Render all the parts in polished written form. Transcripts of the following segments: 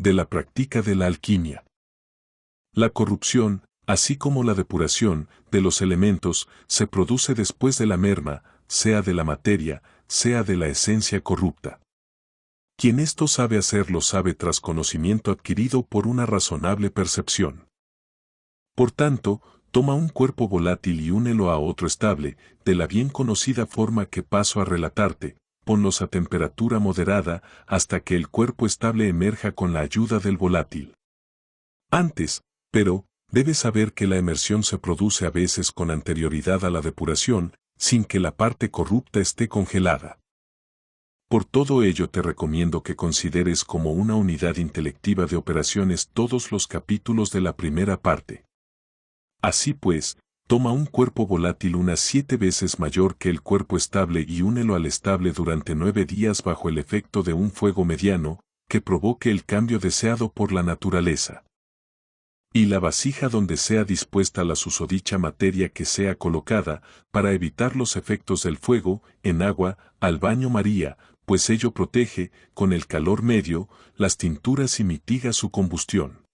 de la práctica de la alquimia. La corrupción, así como la depuración de los elementos, se produce después de la merma, sea de la materia, sea de la esencia corrupta. Quien esto sabe hacerlo sabe tras conocimiento adquirido por una razonable percepción. Por tanto, toma un cuerpo volátil y únelo a otro estable, de la bien conocida forma que paso a relatarte, ponlos a temperatura moderada hasta que el cuerpo estable emerja con la ayuda del volátil. Antes, pero, debes saber que la emersión se produce a veces con anterioridad a la depuración, sin que la parte corrupta esté congelada. Por todo ello te recomiendo que consideres como una unidad intelectiva de operaciones todos los capítulos de la primera parte. Así pues, toma un cuerpo volátil unas 7 veces mayor que el cuerpo estable y únelo al estable durante 9 días bajo el efecto de un fuego mediano, que provoque el cambio deseado por la naturaleza. Y la vasija donde sea dispuesta la susodicha materia que sea colocada, para evitar los efectos del fuego, en agua, al baño María, pues ello protege, con el calor medio, las tinturas y mitiga su combustión.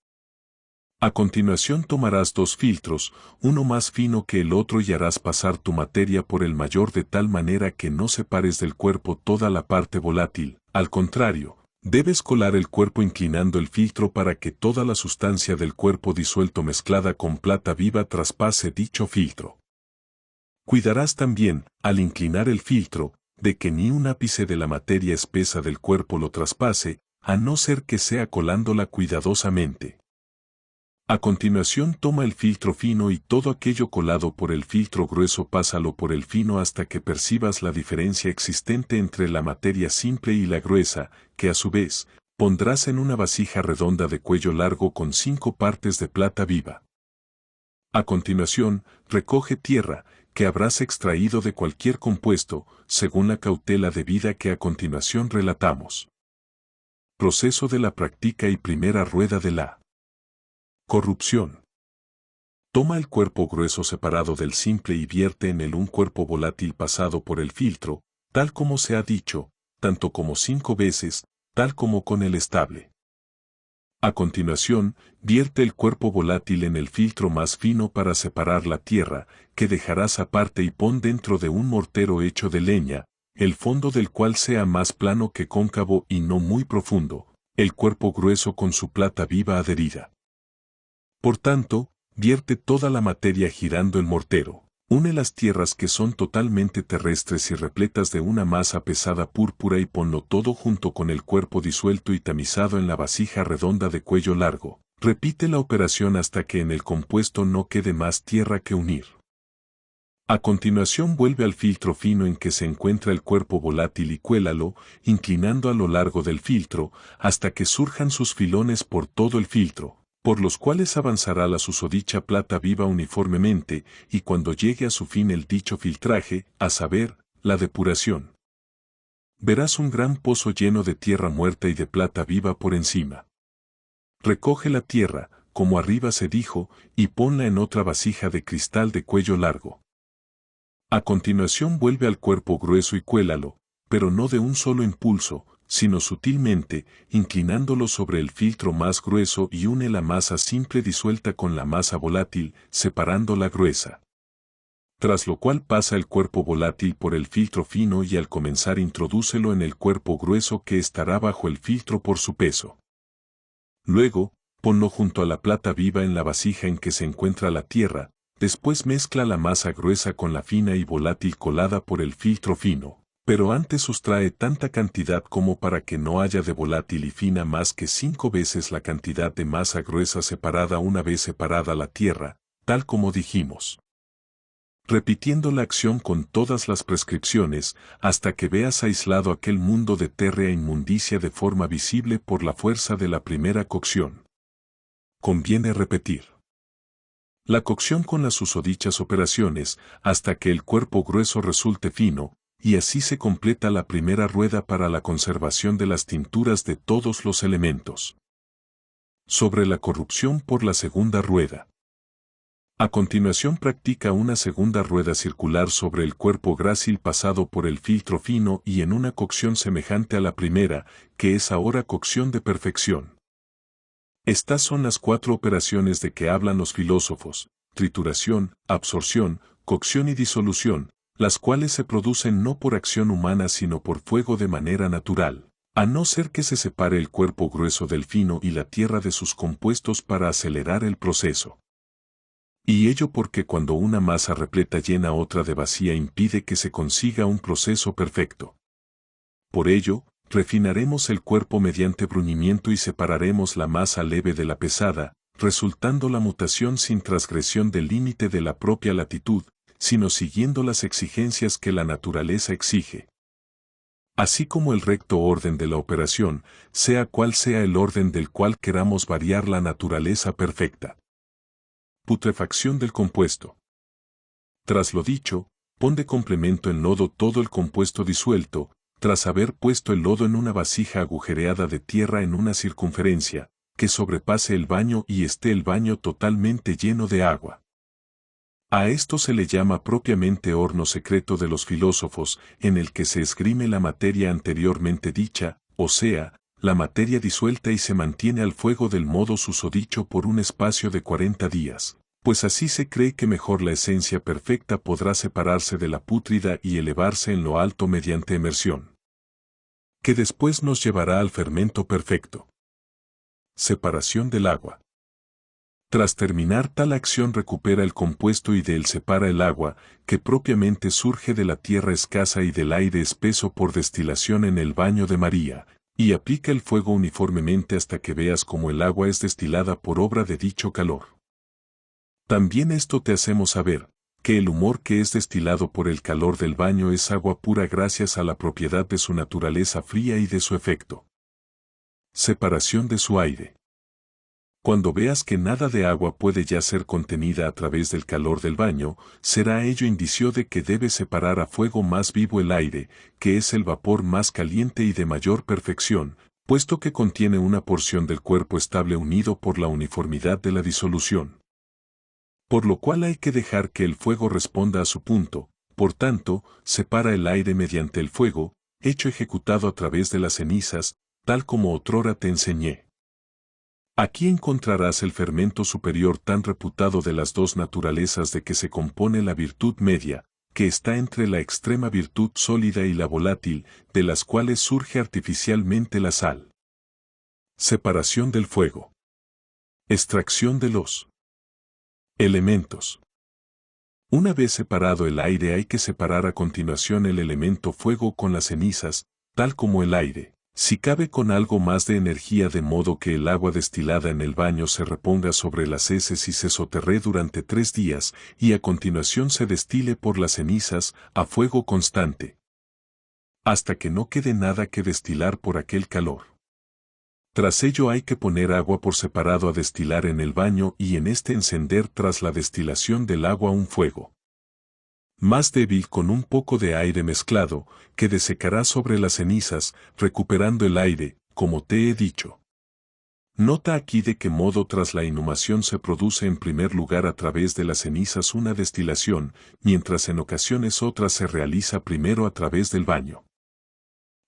A continuación tomarás 2 filtros, uno más fino que el otro y harás pasar tu materia por el mayor de tal manera que no separes del cuerpo toda la parte volátil, al contrario, debes colar el cuerpo inclinando el filtro para que toda la sustancia del cuerpo disuelto mezclada con plata viva traspase dicho filtro. Cuidarás también, al inclinar el filtro, de que ni un ápice de la materia espesa del cuerpo lo traspase, a no ser que sea colándola cuidadosamente. A continuación toma el filtro fino y todo aquello colado por el filtro grueso pásalo por el fino hasta que percibas la diferencia existente entre la materia simple y la gruesa, que a su vez, pondrás en una vasija redonda de cuello largo con 5 partes de plata viva. A continuación, recoge tierra, que habrás extraído de cualquier compuesto, según la cautela debida que a continuación relatamos. Proceso de la práctica y primera rueda de la corrupción. Toma el cuerpo grueso separado del simple y vierte en él un cuerpo volátil pasado por el filtro, tal como se ha dicho, tanto como 5 veces, tal como con el estable. A continuación, vierte el cuerpo volátil en el filtro más fino para separar la tierra, que dejarás aparte y pon dentro de un mortero hecho de leña, el fondo del cual sea más plano que cóncavo y no muy profundo, el cuerpo grueso con su plata viva adherida. Por tanto, vierte toda la materia girando el mortero, une las tierras que son totalmente terrestres y repletas de una masa pesada púrpura y ponlo todo junto con el cuerpo disuelto y tamizado en la vasija redonda de cuello largo. Repite la operación hasta que en el compuesto no quede más tierra que unir. A continuación vuelve al filtro fino en que se encuentra el cuerpo volátil y cuélalo, inclinando a lo largo del filtro, hasta que surjan sus filones por todo el filtro, por los cuales avanzará la susodicha plata viva uniformemente, y cuando llegue a su fin el dicho filtraje, a saber, la depuración, verás un gran pozo lleno de tierra muerta y de plata viva por encima. Recoge la tierra, como arriba se dijo, y ponla en otra vasija de cristal de cuello largo. A continuación vuelve al cuerpo grueso y cuélalo, pero no de un solo impulso, sino sutilmente, inclinándolo sobre el filtro más grueso y une la masa simple disuelta con la masa volátil, separando la gruesa. Tras lo cual pasa el cuerpo volátil por el filtro fino y al comenzar introdúcelo en el cuerpo grueso que estará bajo el filtro por su peso. Luego, ponlo junto a la plata viva en la vasija en que se encuentra la tierra, después mezcla la masa gruesa con la fina y volátil colada por el filtro fino. Pero antes sustrae tanta cantidad como para que no haya de volátil y fina más que 5 veces la cantidad de masa gruesa separada una vez separada la tierra, tal como dijimos. Repitiendo la acción con todas las prescripciones, hasta que veas aislado aquel mundo de térrea inmundicia de forma visible por la fuerza de la primera cocción. Conviene repetir la cocción con las susodichas operaciones, hasta que el cuerpo grueso resulte fino, y así se completa la primera rueda para la conservación de las tinturas de todos los elementos. Sobre la corrupción por la segunda rueda. A continuación practica una segunda rueda circular sobre el cuerpo grácil pasado por el filtro fino y en una cocción semejante a la primera, que es ahora cocción de perfección. Estas son las 4 operaciones de que hablan los filósofos: trituración, absorción, cocción y disolución, las cuales se producen no por acción humana sino por fuego de manera natural, a no ser que se separe el cuerpo grueso del fino y la tierra de sus compuestos para acelerar el proceso. Y ello porque cuando una masa repleta llena otra de vacía impide que se consiga un proceso perfecto. Por ello, refinaremos el cuerpo mediante bruñimiento y separaremos la masa leve de la pesada, resultando la mutación sin transgresión del límite de la propia latitud, sino siguiendo las exigencias que la naturaleza exige. Así como el recto orden de la operación, sea cual sea el orden del cual queramos variar la naturaleza perfecta. Putrefacción del compuesto. Tras lo dicho, pon de complemento en lodo todo el compuesto disuelto, tras haber puesto el lodo en una vasija agujereada de tierra en una circunferencia, que sobrepase el baño y esté el baño totalmente lleno de agua. A esto se le llama propiamente horno secreto de los filósofos, en el que se esgrime la materia anteriormente dicha, o sea, la materia disuelta y se mantiene al fuego del modo susodicho por un espacio de 40 días, pues así se cree que mejor la esencia perfecta podrá separarse de la pútrida y elevarse en lo alto mediante emersión, que después nos llevará al fermento perfecto. Separación del agua. Tras terminar tal acción recupera el compuesto y de él separa el agua, que propiamente surge de la tierra escasa y del aire espeso por destilación en el baño de María, y aplica el fuego uniformemente hasta que veas cómo el agua es destilada por obra de dicho calor. También esto te hacemos saber, que el humor que es destilado por el calor del baño es agua pura gracias a la propiedad de su naturaleza fría y de su efecto. Separación de su aire. Cuando veas que nada de agua puede ya ser contenida a través del calor del baño, será ello indicio de que debe separar a fuego más vivo el aire, que es el vapor más caliente y de mayor perfección, puesto que contiene una porción del cuerpo estable unido por la uniformidad de la disolución. Por lo cual hay que dejar que el fuego responda a su punto, por tanto, separa el aire mediante el fuego, hecho ejecutado a través de las cenizas, tal como otrora te enseñé. Aquí encontrarás el fermento superior tan reputado de las dos naturalezas de que se compone la virtud media, que está entre la extrema virtud sólida y la volátil, de las cuales surge artificialmente la sal. Separación del fuego. Extracción de los elementos. Una vez separado el aire hay que separar a continuación el elemento fuego con las cenizas, tal como el aire. Si cabe con algo más de energía de modo que el agua destilada en el baño se reponga sobre las heces y se soterree durante 3 días, y a continuación se destile por las cenizas, a fuego constante, hasta que no quede nada que destilar por aquel calor. Tras ello hay que poner agua por separado a destilar en el baño y en este encender tras la destilación del agua un fuego más débil con un poco de aire mezclado, que desecará sobre las cenizas, recuperando el aire, como te he dicho. Nota aquí de qué modo tras la inhumación se produce en primer lugar a través de las cenizas una destilación, mientras en ocasiones otra se realiza primero a través del baño.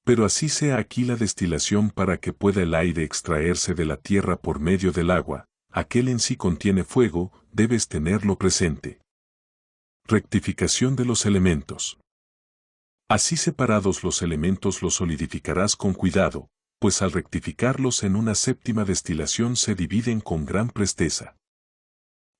Pero así sea aquí la destilación para que pueda el aire extraerse de la tierra por medio del agua, aquel en sí contiene fuego, debes tenerlo presente. Rectificación de los elementos. Así separados los elementos los solidificarás con cuidado, pues al rectificarlos en una séptima destilación se dividen con gran presteza.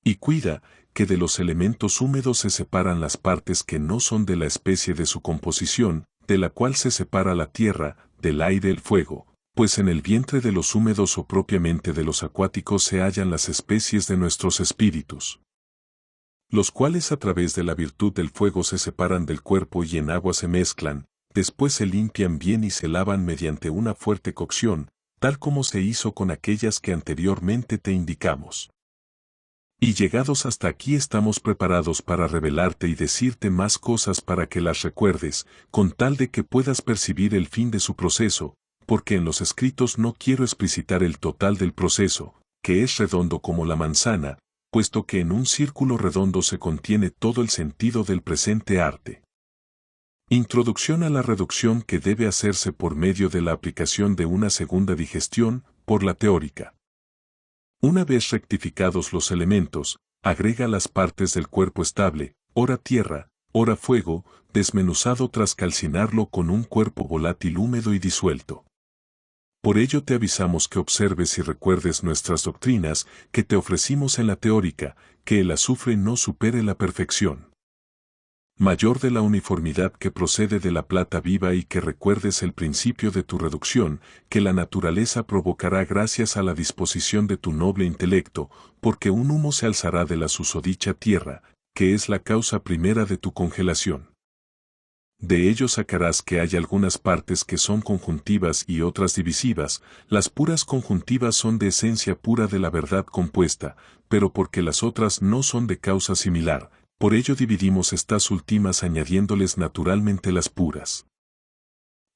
Y cuida, que de los elementos húmedos se separan las partes que no son de la especie de su composición, de la cual se separa la tierra, del aire el fuego, pues en el vientre de los húmedos o propiamente de los acuáticos se hallan las especies de nuestros espíritus, los cuales a través de la virtud del fuego se separan del cuerpo y en agua se mezclan, después se limpian bien y se lavan mediante una fuerte cocción, tal como se hizo con aquellas que anteriormente te indicamos. Y llegados hasta aquí estamos preparados para revelarte y decirte más cosas para que las recuerdes, con tal de que puedas percibir el fin de su proceso, porque en los escritos no quiero explicitar el total del proceso, que es redondo como la manzana, puesto que en un círculo redondo se contiene todo el sentido del presente arte. Introducción a la reducción que debe hacerse por medio de la aplicación de una segunda digestión, por la teórica. Una vez rectificados los elementos, agrega las partes del cuerpo estable, ora tierra, ora fuego, desmenuzado tras calcinarlo con un cuerpo volátil húmedo y disuelto. Por ello te avisamos que observes y recuerdes nuestras doctrinas que te ofrecimos en la teórica, que el azufre no supere la perfección mayor de la uniformidad que procede de la plata viva y que recuerdes el principio de tu reducción, que la naturaleza provocará gracias a la disposición de tu noble intelecto, porque un humo se alzará de la susodicha tierra, que es la causa primera de tu congelación. De ello sacarás que hay algunas partes que son conjuntivas y otras divisivas. Las puras conjuntivas son de esencia pura de la verdad compuesta, pero porque las otras no son de causa similar, por ello dividimos estas últimas añadiéndoles naturalmente las puras.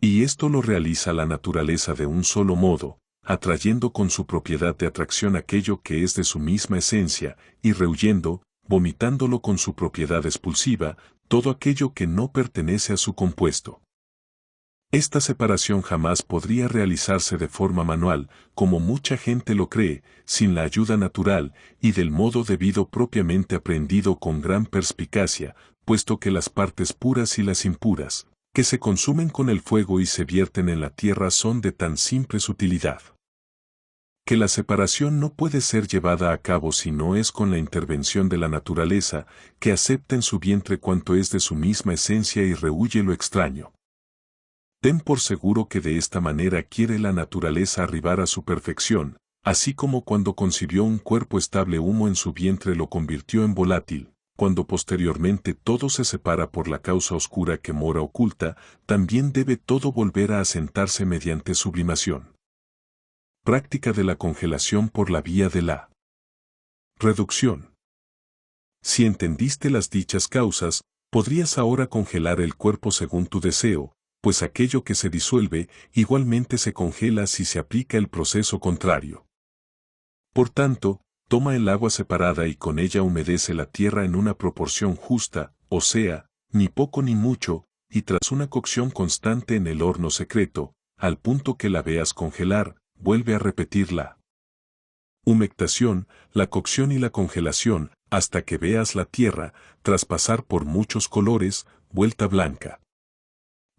Y esto lo realiza la naturaleza de un solo modo, atrayendo con su propiedad de atracción aquello que es de su misma esencia, y rehuyendo, vomitándolo con su propiedad expulsiva, todo aquello que no pertenece a su compuesto. Esta separación jamás podría realizarse de forma manual, como mucha gente lo cree, sin la ayuda natural y del modo debido propiamente aprendido con gran perspicacia, puesto que las partes puras y las impuras, que se consumen con el fuego y se vierten en la tierra son de tan simple sutilidad, que la separación no puede ser llevada a cabo si no es con la intervención de la naturaleza, que acepta en su vientre cuanto es de su misma esencia y rehuye lo extraño. Ten por seguro que de esta manera quiere la naturaleza arribar a su perfección, así como cuando concibió un cuerpo estable humo en su vientre lo convirtió en volátil, cuando posteriormente todo se separa por la causa oscura que mora oculta, también debe todo volver a asentarse mediante sublimación. Práctica de la congelación por la vía de la reducción. Si entendiste las dichas causas, podrías ahora congelar el cuerpo según tu deseo, pues aquello que se disuelve igualmente se congela si se aplica el proceso contrario. Por tanto, toma el agua separada y con ella humedece la tierra en una proporción justa, o sea, ni poco ni mucho, y tras una cocción constante en el horno secreto, al punto que la veas congelar, vuelve a repetir la humectación, la cocción y la congelación, hasta que veas la tierra, tras pasar por muchos colores, vuelta blanca.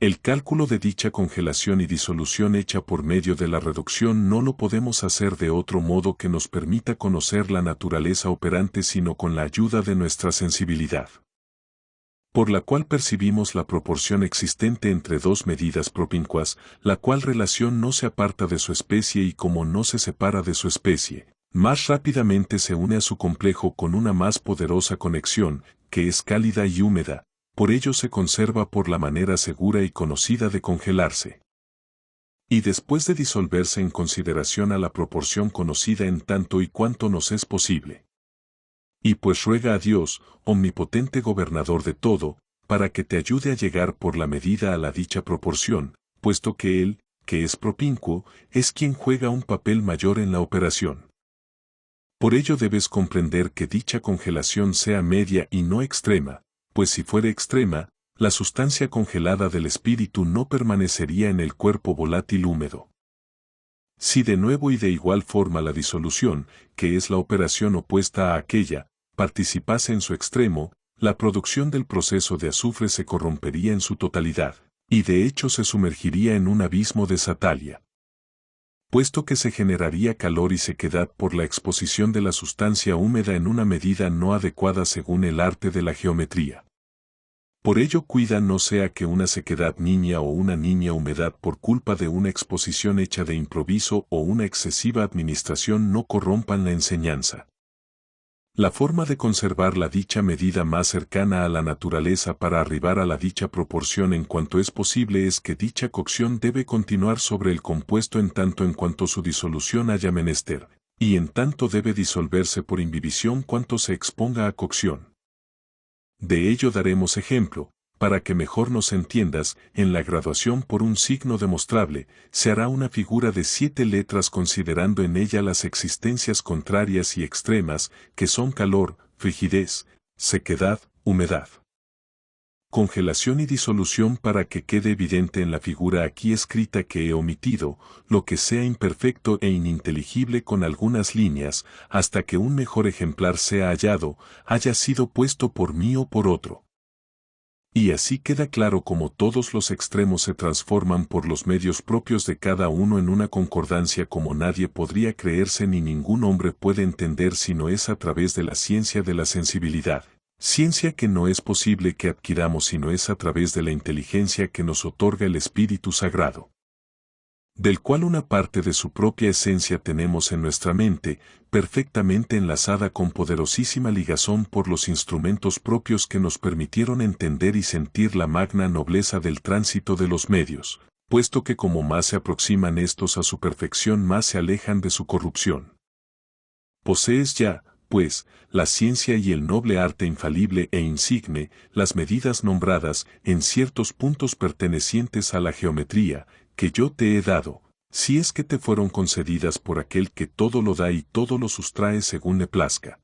El cálculo de dicha congelación y disolución hecha por medio de la reducción no lo podemos hacer de otro modo que nos permita conocer la naturaleza operante sino con la ayuda de nuestra sensibilidad, por la cual percibimos la proporción existente entre dos medidas propincuas, la cual relación no se aparta de su especie y como no se separa de su especie, más rápidamente se une a su complejo con una más poderosa conexión, que es cálida y húmeda. Por ello se conserva por la manera segura y conocida de congelarse. Y después de disolverse en consideración a la proporción conocida en tanto y cuanto nos es posible. Y pues ruega a Dios, omnipotente gobernador de todo, para que te ayude a llegar por la medida a la dicha proporción, puesto que Él, que es propincuo, es quien juega un papel mayor en la operación. Por ello debes comprender que dicha congelación sea media y no extrema, pues si fuera extrema, la sustancia congelada del espíritu no permanecería en el cuerpo volátil húmedo. Si de nuevo y de igual forma la disolución, que es la operación opuesta a aquella, participase en su extremo, la producción del proceso de azufre se corrompería en su totalidad, y de hecho se sumergiría en un abismo de Satalia. Puesto que se generaría calor y sequedad por la exposición de la sustancia húmeda en una medida no adecuada según el arte de la geometría. Por ello cuida no sea que una sequedad niña o una niña humedad por culpa de una exposición hecha de improviso o una excesiva administración no corrompan la enseñanza. La forma de conservar la dicha medida más cercana a la naturaleza para arribar a la dicha proporción en cuanto es posible es que dicha cocción debe continuar sobre el compuesto en tanto en cuanto su disolución haya menester, y en tanto debe disolverse por imbibición cuanto se exponga a cocción. De ello daremos ejemplo, para que mejor nos entiendas, en la graduación por un signo demostrable, se hará una figura de 7 letras considerando en ella las existencias contrarias y extremas, que son calor, frigidez, sequedad, humedad. congelación y disolución para que quede evidente en la figura aquí escrita que he omitido, lo que sea imperfecto e ininteligible con algunas líneas, hasta que un mejor ejemplar sea hallado, haya sido puesto por mí o por otro. Y así queda claro cómo todos los extremos se transforman por los medios propios de cada uno en una concordancia como nadie podría creerse ni ningún hombre puede entender sino es a través de la ciencia de la sensibilidad. Ciencia que no es posible que adquiramos sino es a través de la inteligencia que nos otorga el Espíritu Sagrado, del cual una parte de su propia esencia tenemos en nuestra mente, perfectamente enlazada con poderosísima ligazón por los instrumentos propios que nos permitieron entender y sentir la magna nobleza del tránsito de los medios, puesto que como más se aproximan estos a su perfección más se alejan de su corrupción. Posees ya, pues, la ciencia y el noble arte infalible e insigne, las medidas nombradas en ciertos puntos pertenecientes a la geometría, que yo te he dado, si es que te fueron concedidas por aquel que todo lo da y todo lo sustrae según le plazca.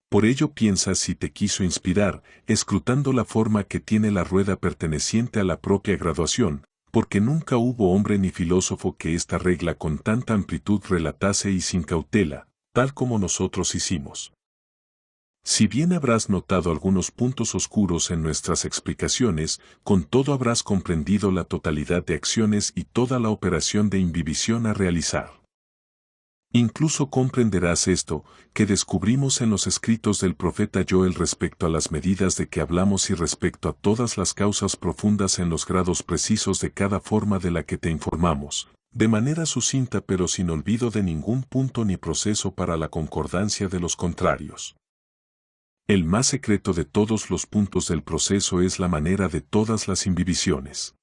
Por ello piensa si te quiso inspirar, escrutando la forma que tiene la rueda perteneciente a la propia graduación, porque nunca hubo hombre ni filósofo que esta regla con tanta amplitud relatase y sin cautela, tal como nosotros hicimos. Si bien habrás notado algunos puntos oscuros en nuestras explicaciones, con todo habrás comprendido la totalidad de acciones y toda la operación de imbibición a realizar. Incluso comprenderás esto, que descubrimos en los escritos del profeta Joel respecto a las medidas de que hablamos y respecto a todas las causas profundas en los grados precisos de cada forma de la que te informamos, de manera sucinta pero sin olvido de ningún punto ni proceso para la concordancia de los contrarios. El más secreto de todos los puntos del proceso es la manera de todas las imbibiciones.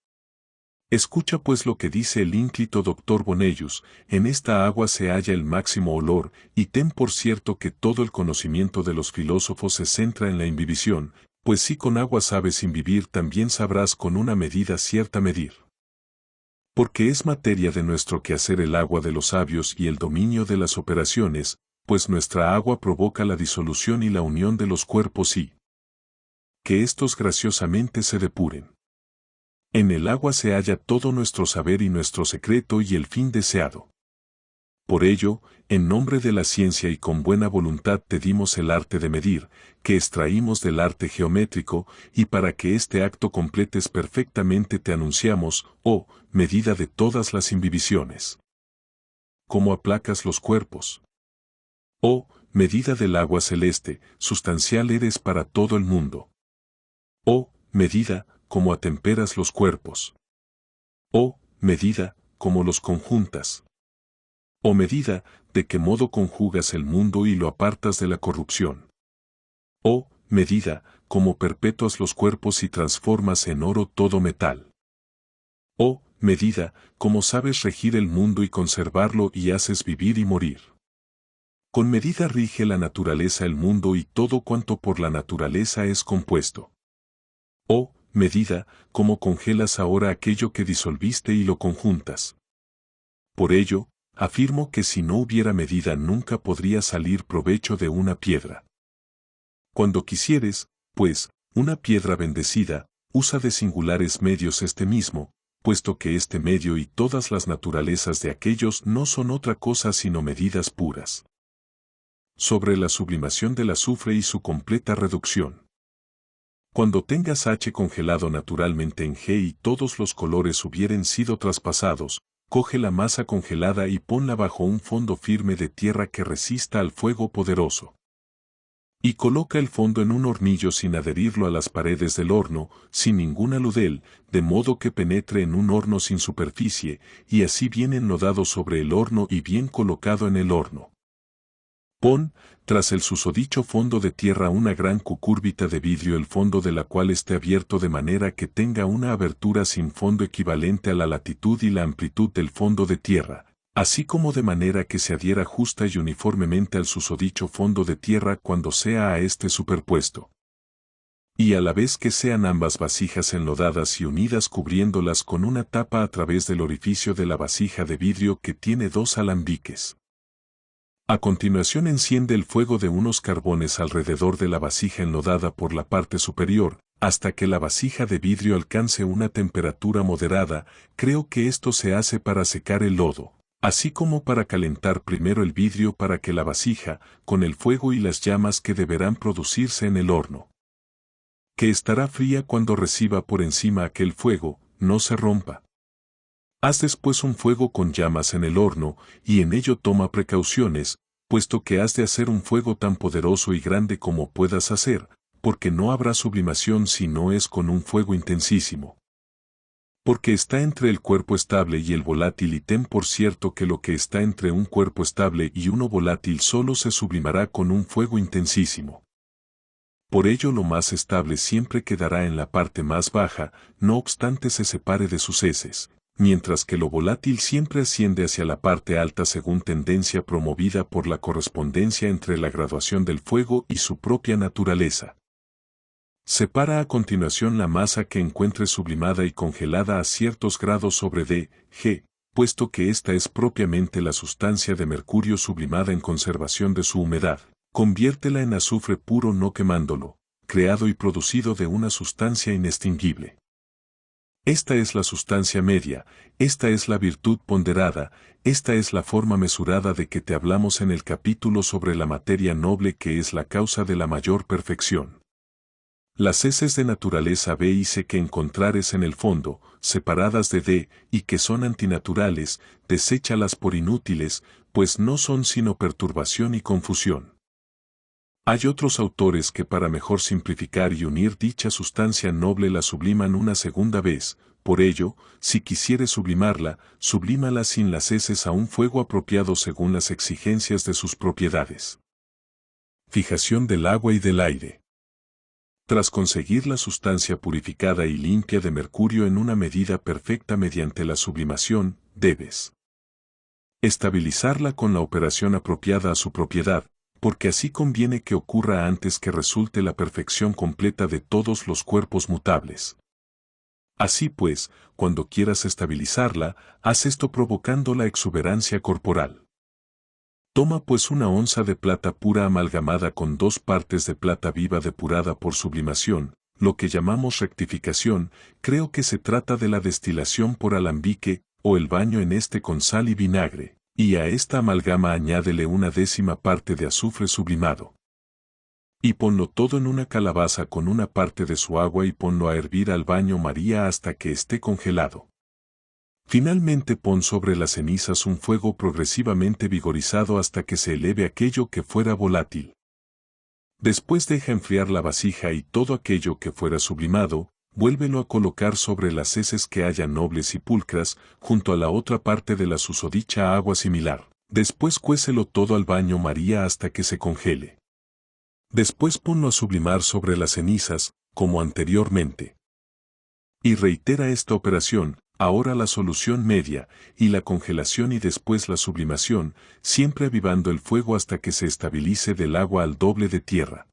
Escucha pues lo que dice el ínclito doctor Bonellus, en esta agua se halla el máximo olor, y ten por cierto que todo el conocimiento de los filósofos se centra en la imbibición, pues si con agua sabes imbibir también sabrás con una medida cierta medir. Porque es materia de nuestro quehacer el agua de los sabios y el dominio de las operaciones, pues nuestra agua provoca la disolución y la unión de los cuerpos y que éstos graciosamente se depuren. En el agua se halla todo nuestro saber y nuestro secreto y el fin deseado. Por ello, en nombre de la ciencia y con buena voluntad te dimos el arte de medir, que extraímos del arte geométrico, y para que este acto completes perfectamente te anunciamos, oh, medida de todas las imbibiciones. ¿Cómo aplacas los cuerpos? Oh, medida del agua celeste, sustancial eres para todo el mundo. Oh, medida, como atemperas los cuerpos. Oh, medida, como los conjuntas. Oh medida, de qué modo conjugas el mundo y lo apartas de la corrupción. Oh, medida, como perpetúas los cuerpos y transformas en oro todo metal. Oh, medida, como sabes regir el mundo y conservarlo y haces vivir y morir. Con medida rige la naturaleza el mundo y todo cuanto por la naturaleza es compuesto. Oh, medida, como congelas ahora aquello que disolviste y lo conjuntas. Por ello, afirmo que si no hubiera medida nunca podría salir provecho de una piedra. Cuando quisieres, pues, una piedra bendecida, usa de singulares medios este mismo, puesto que este medio y todas las naturalezas de aquellos no son otra cosa sino medidas puras. Sobre la sublimación del azufre y su completa reducción. Cuando tengas H congelado naturalmente en G y todos los colores hubieren sido traspasados, coge la masa congelada y ponla bajo un fondo firme de tierra que resista al fuego poderoso. Y coloca el fondo en un hornillo sin adherirlo a las paredes del horno, sin ningún aludel, de modo que penetre en un horno sin superficie, y así bien enlodado sobre el horno y bien colocado en el horno. Pon, tras el susodicho fondo de tierra una gran cucúrbita de vidrio el fondo de la cual esté abierto de manera que tenga una abertura sin fondo equivalente a la latitud y la amplitud del fondo de tierra, así como de manera que se adhiera justa y uniformemente al susodicho fondo de tierra cuando sea a este superpuesto. Y a la vez que sean ambas vasijas enlodadas y unidas cubriéndolas con una tapa a través del orificio de la vasija de vidrio que tiene dos alambiques. A continuación enciende el fuego de unos carbones alrededor de la vasija enlodada por la parte superior, hasta que la vasija de vidrio alcance una temperatura moderada. Creo que esto se hace para secar el lodo, así como para calentar primero el vidrio para que la vasija, con el fuego y las llamas que deberán producirse en el horno, que estará fría cuando reciba por encima aquel fuego, no se rompa. Haz después un fuego con llamas en el horno, y en ello toma precauciones, puesto que has de hacer un fuego tan poderoso y grande como puedas hacer, porque no habrá sublimación si no es con un fuego intensísimo. Porque está entre el cuerpo estable y el volátil, y ten por cierto que lo que está entre un cuerpo estable y uno volátil solo se sublimará con un fuego intensísimo. Por ello lo más estable siempre quedará en la parte más baja, no obstante se separe de sus heces, mientras que lo volátil siempre asciende hacia la parte alta según tendencia promovida por la correspondencia entre la graduación del fuego y su propia naturaleza. Separa a continuación la masa que encuentres sublimada y congelada a ciertos grados sobre d.g., puesto que esta es propiamente la sustancia de mercurio sublimada en conservación de su humedad. Conviértela en azufre puro no quemándolo, creado y producido de una sustancia inextinguible. Esta es la sustancia media, esta es la virtud ponderada, esta es la forma mesurada de que te hablamos en el capítulo sobre la materia noble, que es la causa de la mayor perfección. Las heces de naturaleza B y C que encontrares en el fondo, separadas de D, y que son antinaturales, deséchalas por inútiles, pues no son sino perturbación y confusión. Hay otros autores que para mejor simplificar y unir dicha sustancia noble la subliman una segunda vez. Por ello, si quisieres sublimarla, sublímala sin las heces a un fuego apropiado según las exigencias de sus propiedades. Fijación del agua y del aire. Tras conseguir la sustancia purificada y limpia de mercurio en una medida perfecta mediante la sublimación, debes estabilizarla con la operación apropiada a su propiedad, porque así conviene que ocurra antes que resulte la perfección completa de todos los cuerpos mutables. Así pues, cuando quieras estabilizarla, haz esto provocando la exuberancia corporal. Toma pues una onza de plata pura amalgamada con 2 partes de plata viva depurada por sublimación, lo que llamamos rectificación. Creo que se trata de la destilación por alambique, o el baño en este con sal y vinagre, y a esta amalgama añádele 1/10 parte de azufre sublimado. Y ponlo todo en una calabaza con una parte de su agua y ponlo a hervir al baño María hasta que esté congelado. Finalmente pon sobre las cenizas un fuego progresivamente vigorizado hasta que se eleve aquello que fuera volátil. Después deja enfriar la vasija y todo aquello que fuera sublimado, vuélvelo a colocar sobre las heces que hayan nobles y pulcras, junto a la otra parte de la susodicha agua similar. Después cuécelo todo al baño María hasta que se congele. Después ponlo a sublimar sobre las cenizas, como anteriormente. Y reitera esta operación, ahora la solución media, y la congelación y después la sublimación, siempre avivando el fuego hasta que se estabilice del agua al doble de tierra.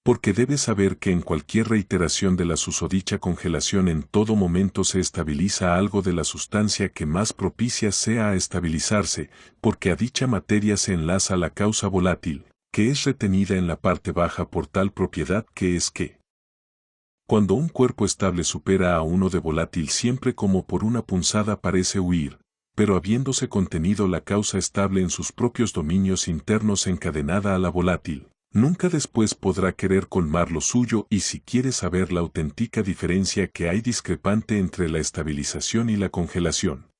Porque debes saber que en cualquier reiteración de la susodicha congelación en todo momento se estabiliza algo de la sustancia que más propicia sea a estabilizarse, porque a dicha materia se enlaza la causa volátil, que es retenida en la parte baja por tal propiedad que es que cuando un cuerpo estable supera a uno de volátil siempre como por una punzada parece huir, pero habiéndose contenido la causa estable en sus propios dominios internos encadenada a la volátil, nunca después podrá querer colmar lo suyo. Y si quieres saber la auténtica diferencia que hay discrepante entre la estabilización y la congelación,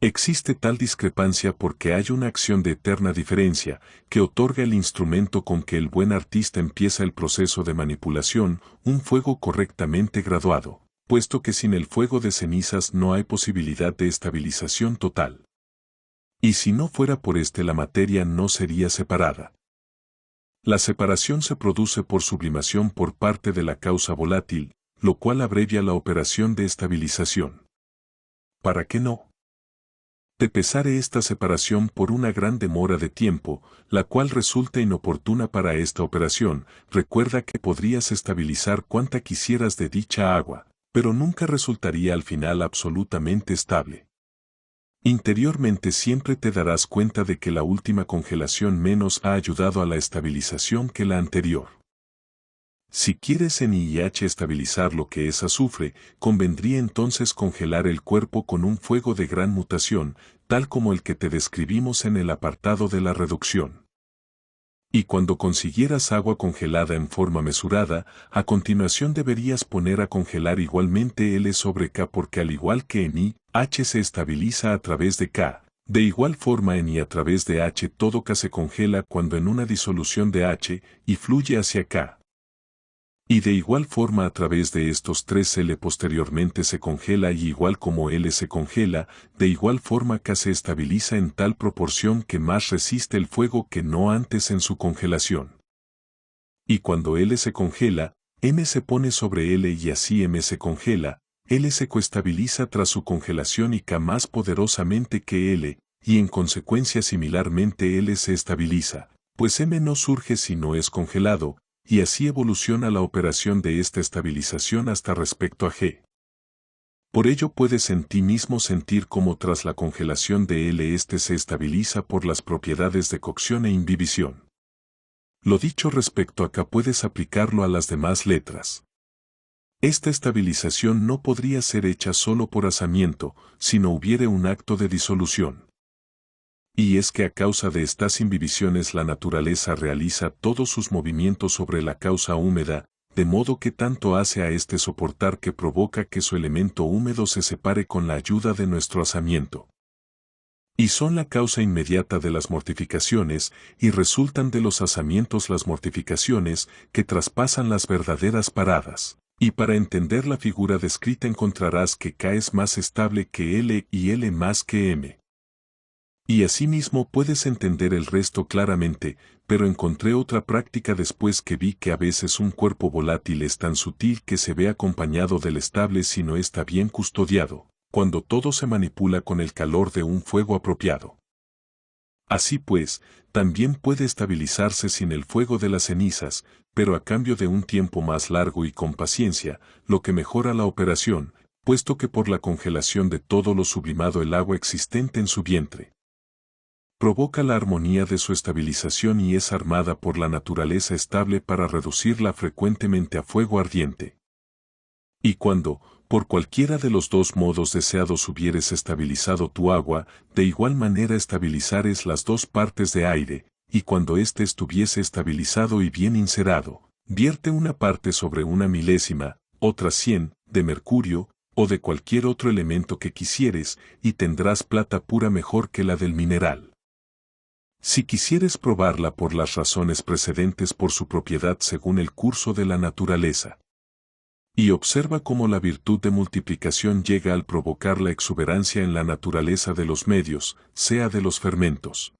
existe tal discrepancia porque hay una acción de eterna diferencia, que otorga el instrumento con que el buen artista empieza el proceso de manipulación, un fuego correctamente graduado, puesto que sin el fuego de cenizas no hay posibilidad de estabilización total. Y si no fuera por este la materia no sería separada. La separación se produce por sublimación por parte de la causa volátil, lo cual abrevia la operación de estabilización. ¿Para qué no? Te pesare esta separación por una gran demora de tiempo, la cual resulta inoportuna para esta operación. Recuerda que podrías estabilizar cuanta quisieras de dicha agua, pero nunca resultaría al final absolutamente estable. Interiormente siempre te darás cuenta de que la última congelación menos ha ayudado a la estabilización que la anterior. Si quieres en IH estabilizar lo que es azufre, convendría entonces congelar el cuerpo con un fuego de gran mutación, tal como el que te describimos en el apartado de la reducción. Y cuando consiguieras agua congelada en forma mesurada, a continuación deberías poner a congelar igualmente L sobre K porque al igual que en I, H se estabiliza a través de K. De igual forma en I a través de H todo K se congela cuando en una disolución de H, y fluye hacia K. Y de igual forma a través de estos tres L posteriormente se congela y igual como L se congela, de igual forma K se estabiliza en tal proporción que más resiste el fuego que no antes en su congelación. Y cuando L se congela, M se pone sobre L y así M se congela, L se coestabiliza tras su congelación y K más poderosamente que L, y en consecuencia similarmente L se estabiliza, pues M no surge si no es congelado, y así evoluciona la operación de esta estabilización hasta respecto a G. Por ello puedes en ti mismo sentir cómo tras la congelación de L este se estabiliza por las propiedades de cocción e imbibición. Lo dicho respecto a K puedes aplicarlo a las demás letras. Esta estabilización no podría ser hecha solo por asamiento, si no hubiere un acto de disolución. Y es que a causa de estas imbibiciones la naturaleza realiza todos sus movimientos sobre la causa húmeda, de modo que tanto hace a este soportar que provoca que su elemento húmedo se separe con la ayuda de nuestro asamiento. Y son la causa inmediata de las mortificaciones, y resultan de los asamientos las mortificaciones, que traspasan las verdaderas paradas. Y para entender la figura descrita encontrarás que K es más estable que L y L más que M. Y asimismo puedes entender el resto claramente, pero encontré otra práctica después que vi que a veces un cuerpo volátil es tan sutil que se ve acompañado del estable si no está bien custodiado, cuando todo se manipula con el calor de un fuego apropiado. Así pues, también puede estabilizarse sin el fuego de las cenizas, pero a cambio de un tiempo más largo y con paciencia, lo que mejora la operación, puesto que por la congelación de todo lo sublimado el agua existente en su vientre provoca la armonía de su estabilización y es armada por la naturaleza estable para reducirla frecuentemente a fuego ardiente. Y cuando, por cualquiera de los dos modos deseados hubieres estabilizado tu agua, de igual manera estabilizares las dos partes de aire, y cuando éste estuviese estabilizado y bien inserado, vierte una parte sobre una milésima, otra 100, de mercurio, o de cualquier otro elemento que quisieres, y tendrás plata pura mejor que la del mineral. Si quisieres probarla por las razones precedentes por su propiedad según el curso de la naturaleza. Y observa cómo la virtud de multiplicación llega al provocar la exuberancia en la naturaleza de los medios, sea de los fermentos.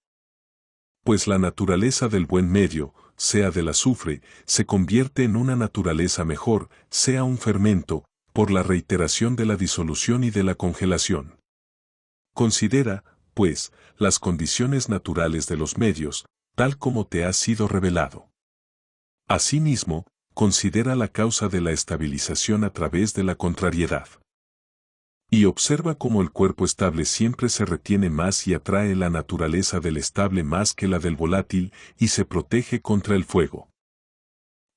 Pues la naturaleza del buen medio, sea del azufre, se convierte en una naturaleza mejor, sea un fermento, por la reiteración de la disolución y de la congelación. Considera, pues, las condiciones naturales de los medios, tal como te ha sido revelado. Asimismo, considera la causa de la estabilización a través de la contrariedad. Y observa cómo el cuerpo estable siempre se retiene más y atrae la naturaleza del estable más que la del volátil y se protege contra el fuego.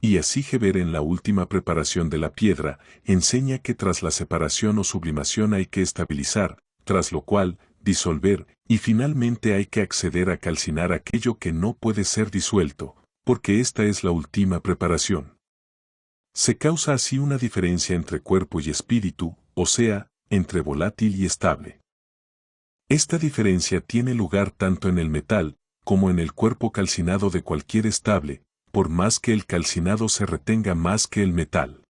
Y así Geber en la última preparación de la piedra, enseña que tras la separación o sublimación hay que estabilizar, tras lo cual, disolver, y finalmente hay que acceder a calcinar aquello que no puede ser disuelto, porque esta es la última preparación. Se causa así una diferencia entre cuerpo y espíritu, o sea, entre volátil y estable. Esta diferencia tiene lugar tanto en el metal, como en el cuerpo calcinado de cualquier estable, por más que el calcinado se retenga más que el metal.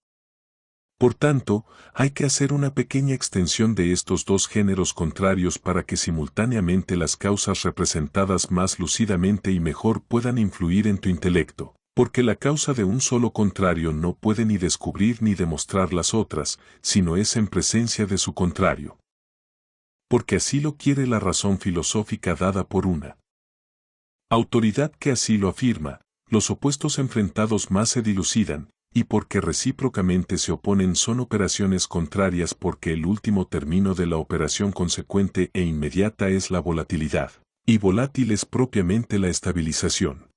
Por tanto, hay que hacer una pequeña extensión de estos dos géneros contrarios para que simultáneamente las causas representadas más lúcidamente y mejor puedan influir en tu intelecto, porque la causa de un solo contrario no puede ni descubrir ni demostrar las otras, sino es en presencia de su contrario. Porque así lo quiere la razón filosófica dada por una autoridad que así lo afirma, los opuestos enfrentados más se dilucidan, y porque recíprocamente se oponen son operaciones contrarias porque el último término de la operación consecuente e inmediata es la volatilidad, y volátil es propiamente la estabilización.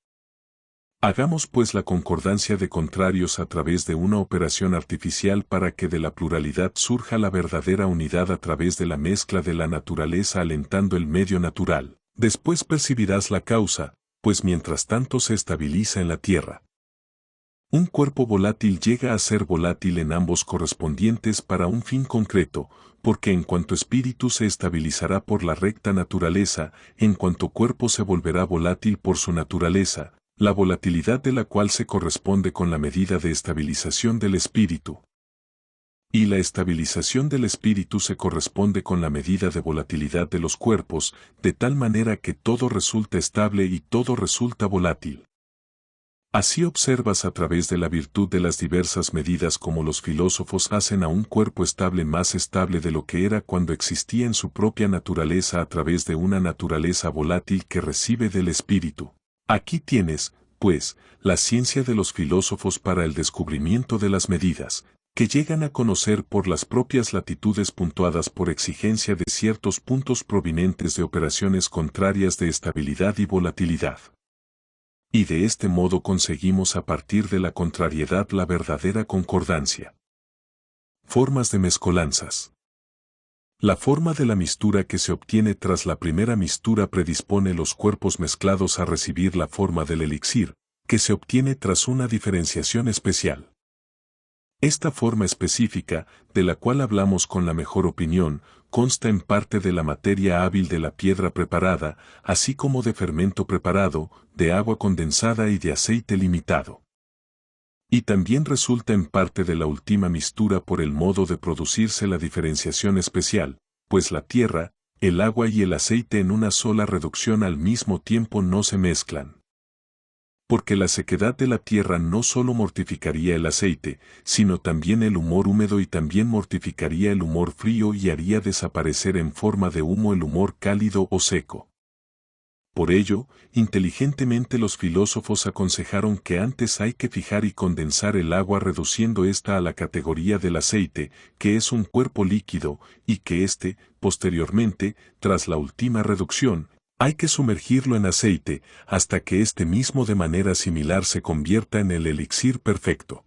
Hagamos pues la concordancia de contrarios a través de una operación artificial para que de la pluralidad surja la verdadera unidad a través de la mezcla de la naturaleza alentando el medio natural. Después percibirás la causa, pues mientras tanto se estabiliza en la tierra. Un cuerpo volátil llega a ser volátil en ambos correspondientes para un fin concreto, porque en cuanto espíritu se estabilizará por la recta naturaleza, en cuanto cuerpo se volverá volátil por su naturaleza, la volatilidad de la cual se corresponde con la medida de estabilización del espíritu. Y la estabilización del espíritu se corresponde con la medida de volatilidad de los cuerpos, de tal manera que todo resulta estable y todo resulta volátil. Así observas a través de la virtud de las diversas medidas como los filósofos hacen a un cuerpo estable más estable de lo que era cuando existía en su propia naturaleza a través de una naturaleza volátil que recibe del espíritu. Aquí tienes, pues, la ciencia de los filósofos para el descubrimiento de las medidas, que llegan a conocer por las propias latitudes puntuadas por exigencia de ciertos puntos provenientes de operaciones contrarias de estabilidad y volatilidad. Y de este modo conseguimos a partir de la contrariedad la verdadera concordancia. Formas de mezcolanzas. La forma de la mistura que se obtiene tras la primera mistura predispone los cuerpos mezclados a recibir la forma del elixir, que se obtiene tras una diferenciación especial. Esta forma específica, de la cual hablamos con la mejor opinión, consta en parte de la materia hábil de la piedra preparada, así como de fermento preparado, de agua condensada y de aceite limitado. Y también resulta en parte de la última mistura por el modo de producirse la diferenciación especial, pues la tierra, el agua y el aceite en una sola reducción al mismo tiempo no se mezclan. Porque la sequedad de la tierra no solo mortificaría el aceite, sino también el humor húmedo y también mortificaría el humor frío y haría desaparecer en forma de humo el humor cálido o seco. Por ello, inteligentemente los filósofos aconsejaron que antes hay que fijar y condensar el agua reduciendo ésta a la categoría del aceite, que es un cuerpo líquido, y que éste, posteriormente, tras la última reducción, hay que sumergirlo en aceite, hasta que éste mismo de manera similar se convierta en el elixir perfecto.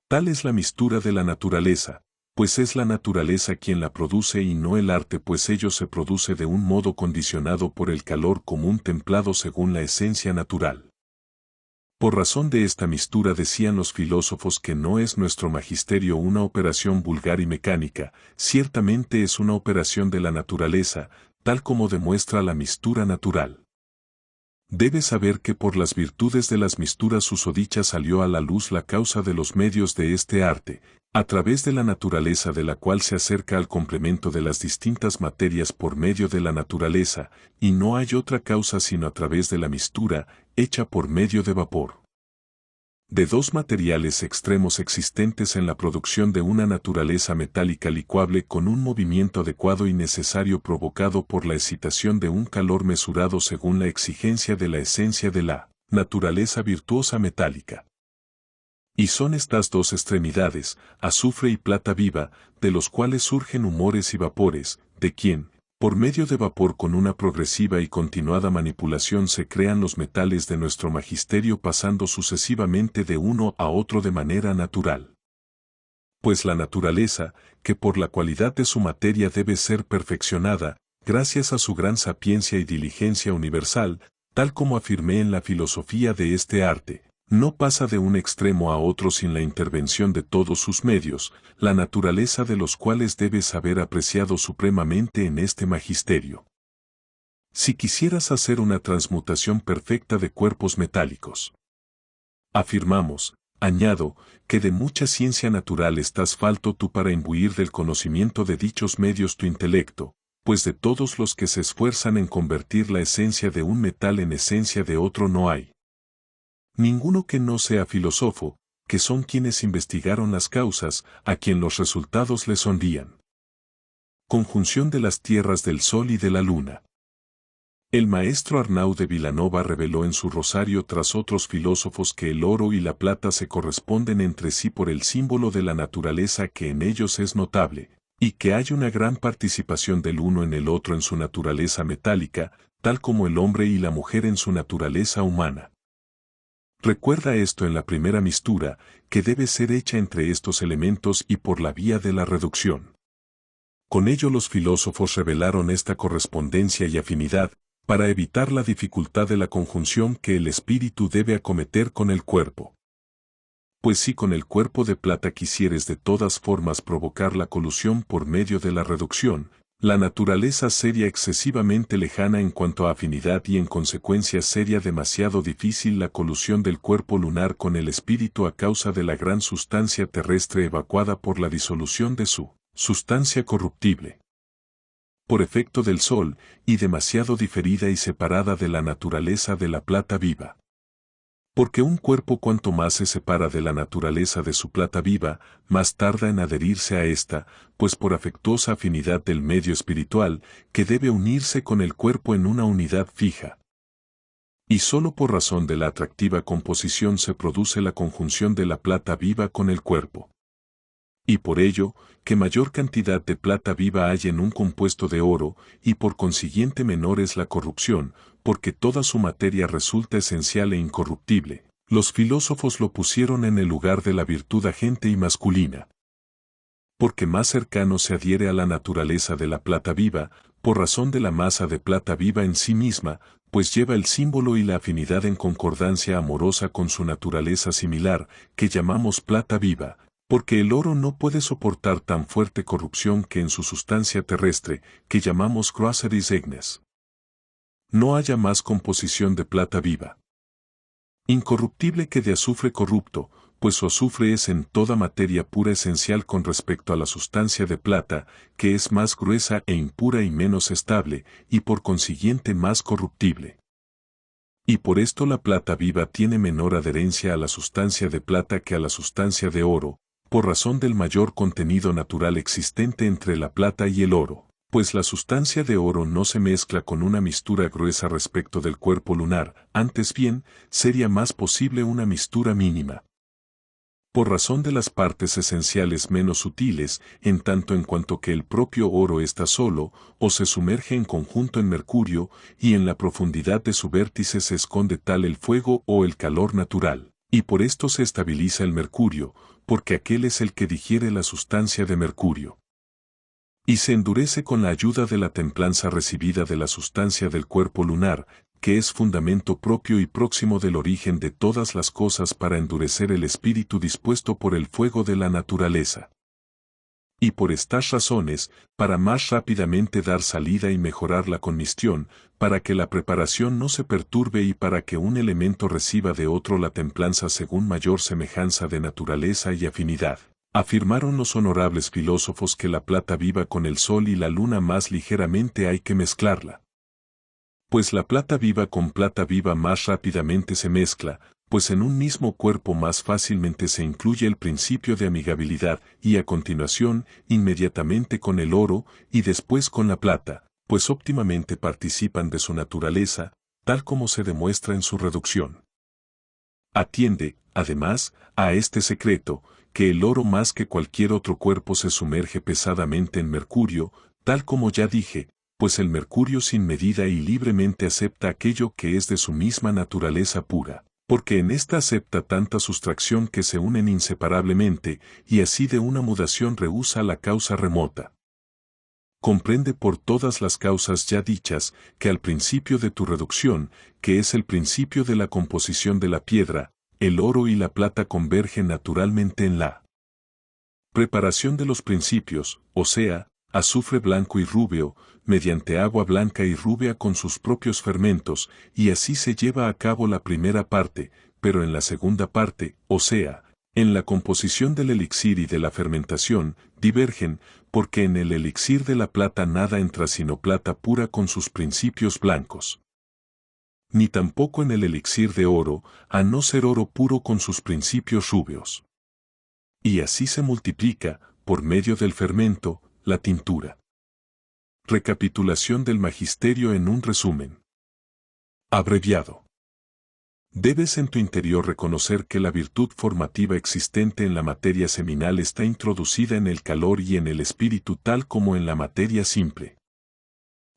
Tal es la mistura de la naturaleza, pues es la naturaleza quien la produce y no el arte, pues ello se produce de un modo condicionado por el calor común templado según la esencia natural. Por razón de esta mistura decían los filósofos que no es nuestro magisterio una operación vulgar y mecánica, ciertamente es una operación de la naturaleza, tal como demuestra la mistura natural. Debes saber que por las virtudes de las misturas susodichas salió a la luz la causa de los medios de este arte, a través de la naturaleza de la cual se acerca al complemento de las distintas materias por medio de la naturaleza, y no hay otra causa sino a través de la mistura, hecha por medio de vapor. De dos materiales extremos existentes en la producción de una naturaleza metálica licuable con un movimiento adecuado y necesario provocado por la excitación de un calor mesurado según la exigencia de la esencia de la naturaleza virtuosa metálica. Y son estas dos extremidades, azufre y plata viva, de los cuales surgen humores y vapores, de quien, por medio de vapor con una progresiva y continuada manipulación se crean los metales de nuestro magisterio pasando sucesivamente de uno a otro de manera natural. Pues la naturaleza, que por la cualidad de su materia debe ser perfeccionada, gracias a su gran sapiencia y diligencia universal, tal como afirmé en la filosofía de este arte, no pasa de un extremo a otro sin la intervención de todos sus medios, la naturaleza de los cuales debes haber apreciado supremamente en este magisterio. Si quisieras hacer una transmutación perfecta de cuerpos metálicos, afirmamos, añado, que de mucha ciencia natural estás falto tú para imbuir del conocimiento de dichos medios tu intelecto, pues de todos los que se esfuerzan en convertir la esencia de un metal en esencia de otro no hay ninguno que no sea filósofo, que son quienes investigaron las causas, a quien los resultados les sonrían. Conjunción de las tierras del Sol y de la Luna. El maestro Arnaud de Vilanova reveló en su rosario tras otros filósofos que el oro y la plata se corresponden entre sí por el símbolo de la naturaleza que en ellos es notable, y que hay una gran participación del uno en el otro en su naturaleza metálica, tal como el hombre y la mujer en su naturaleza humana. Recuerda esto en la primera mistura, que debe ser hecha entre estos elementos y por la vía de la reducción. Con ello los filósofos revelaron esta correspondencia y afinidad, para evitar la dificultad de la conjunción que el espíritu debe acometer con el cuerpo. Pues si con el cuerpo de plata quisieres de todas formas provocar la colusión por medio de la reducción, la naturaleza sería excesivamente lejana en cuanto a afinidad y en consecuencia sería demasiado difícil la colusión del cuerpo lunar con el espíritu a causa de la gran sustancia terrestre evacuada por la disolución de su sustancia corruptible por efecto del sol, y demasiado diferida y separada de la naturaleza de la plata viva. Porque un cuerpo cuanto más se separa de la naturaleza de su plata viva, más tarda en adherirse a ésta, pues por afectuosa afinidad del medio espiritual, que debe unirse con el cuerpo en una unidad fija. Y sólo por razón de la atractiva composición se produce la conjunción de la plata viva con el cuerpo. Y por ello, que mayor cantidad de plata viva hay en un compuesto de oro, y por consiguiente menor es la corrupción, porque toda su materia resulta esencial e incorruptible. Los filósofos lo pusieron en el lugar de la virtud agente y masculina. Porque más cercano se adhiere a la naturaleza de la plata viva, por razón de la masa de plata viva en sí misma, pues lleva el símbolo y la afinidad en concordancia amorosa con su naturaleza similar, que llamamos plata viva, porque el oro no puede soportar tan fuerte corrupción que en su sustancia terrestre, que llamamos cruceris ignes. No haya más composición de plata viva. Incorruptible que de azufre corrupto, pues su azufre es en toda materia pura esencial con respecto a la sustancia de plata, que es más gruesa e impura y menos estable, y por consiguiente más corruptible. Y por esto la plata viva tiene menor adherencia a la sustancia de plata que a la sustancia de oro, por razón del mayor contenido natural existente entre la plata y el oro, pues la sustancia de oro no se mezcla con una mistura gruesa respecto del cuerpo lunar, antes bien, sería más posible una mistura mínima. Por razón de las partes esenciales menos sutiles, en tanto en cuanto que el propio oro está solo, o se sumerge en conjunto en mercurio, y en la profundidad de su vértice se esconde tal el fuego o el calor natural, y por esto se estabiliza el mercurio, porque aquel es el que digiere la sustancia de mercurio. Y se endurece con la ayuda de la templanza recibida de la sustancia del cuerpo lunar, que es fundamento propio y próximo del origen de todas las cosas para endurecer el espíritu dispuesto por el fuego de la naturaleza. Y por estas razones, para más rápidamente dar salida y mejorar la combustión, para que la preparación no se perturbe y para que un elemento reciba de otro la templanza según mayor semejanza de naturaleza y afinidad, afirmaron los honorables filósofos que la plata viva con el sol y la luna más ligeramente hay que mezclarla. Pues la plata viva con plata viva más rápidamente se mezcla, pues en un mismo cuerpo más fácilmente se incluye el principio de amigabilidad, y a continuación, inmediatamente con el oro, y después con la plata, pues óptimamente participan de su naturaleza, tal como se demuestra en su reducción. Atiende, además, a este secreto, que el oro más que cualquier otro cuerpo se sumerge pesadamente en mercurio, tal como ya dije, pues el mercurio sin medida y libremente acepta aquello que es de su misma naturaleza pura, porque en ésta acepta tanta sustracción que se unen inseparablemente, y así de una mudación rehúsa la causa remota. Comprende por todas las causas ya dichas, que al principio de tu reducción, que es el principio de la composición de la piedra, el oro y la plata convergen naturalmente en la preparación de los principios, o sea, azufre blanco y rubio, mediante agua blanca y rubia con sus propios fermentos, y así se lleva a cabo la primera parte, pero en la segunda parte, o sea, en la composición del elixir y de la fermentación, divergen, porque en el elixir de la plata nada entra sino plata pura con sus principios blancos. Ni tampoco en el elixir de oro, a no ser oro puro con sus principios rubios. Y así se multiplica, por medio del fermento, la tintura. Recapitulación del magisterio en un resumen. Abreviado. Debes en tu interior reconocer que la virtud formativa existente en la materia seminal está introducida en el calor y en el espíritu tal como en la materia simple.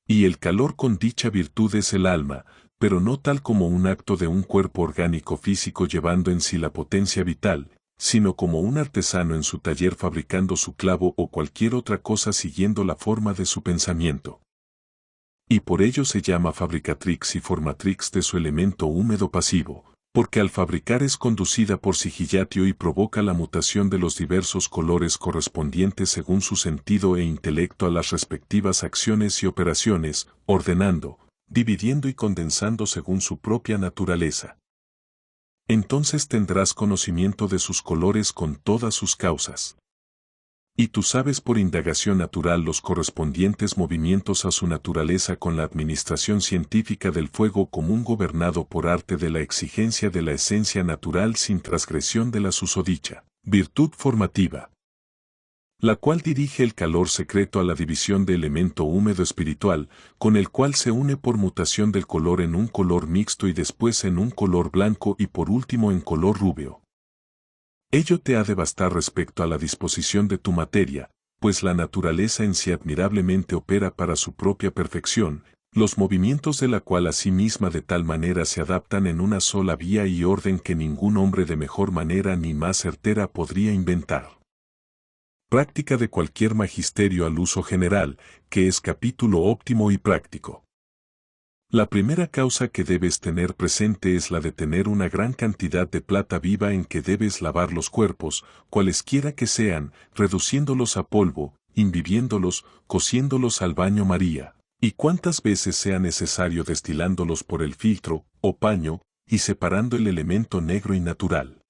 Y el calor con dicha virtud es el alma, pero no tal como un acto de un cuerpo orgánico físico llevando en sí la potencia vital, sino como un artesano en su taller fabricando su clavo o cualquier otra cosa siguiendo la forma de su pensamiento. Y por ello se llama fabricatrix y formatrix de su elemento húmedo pasivo, porque al fabricar es conducida por sigillatio y provoca la mutación de los diversos colores correspondientes según su sentido e intelecto a las respectivas acciones y operaciones, ordenando, dividiendo y condensando según su propia naturaleza. Entonces tendrás conocimiento de sus colores con todas sus causas. Y tú sabes por indagación natural los correspondientes movimientos a su naturaleza con la administración científica del fuego común gobernado por arte de la exigencia de la esencia natural sin transgresión de la susodicha virtud formativa, la cual dirige el calor secreto a la división de elemento húmedo espiritual, con el cual se une por mutación del color en un color mixto y después en un color blanco y por último en color rubio. Ello te ha de bastar respecto a la disposición de tu materia, pues la naturaleza en sí admirablemente opera para su propia perfección, los movimientos de la cual a sí misma de tal manera se adaptan en una sola vía y orden que ningún hombre de mejor manera ni más certera podría inventar. Práctica de cualquier magisterio al uso general, que es capítulo óptimo y práctico. La primera causa que debes tener presente es la de tener una gran cantidad de plata viva en que debes lavar los cuerpos, cualesquiera que sean, reduciéndolos a polvo, imbibiéndolos, cociéndolos al baño María, y cuantas veces sea necesario destilándolos por el filtro, o paño, y separando el elemento negro y natural,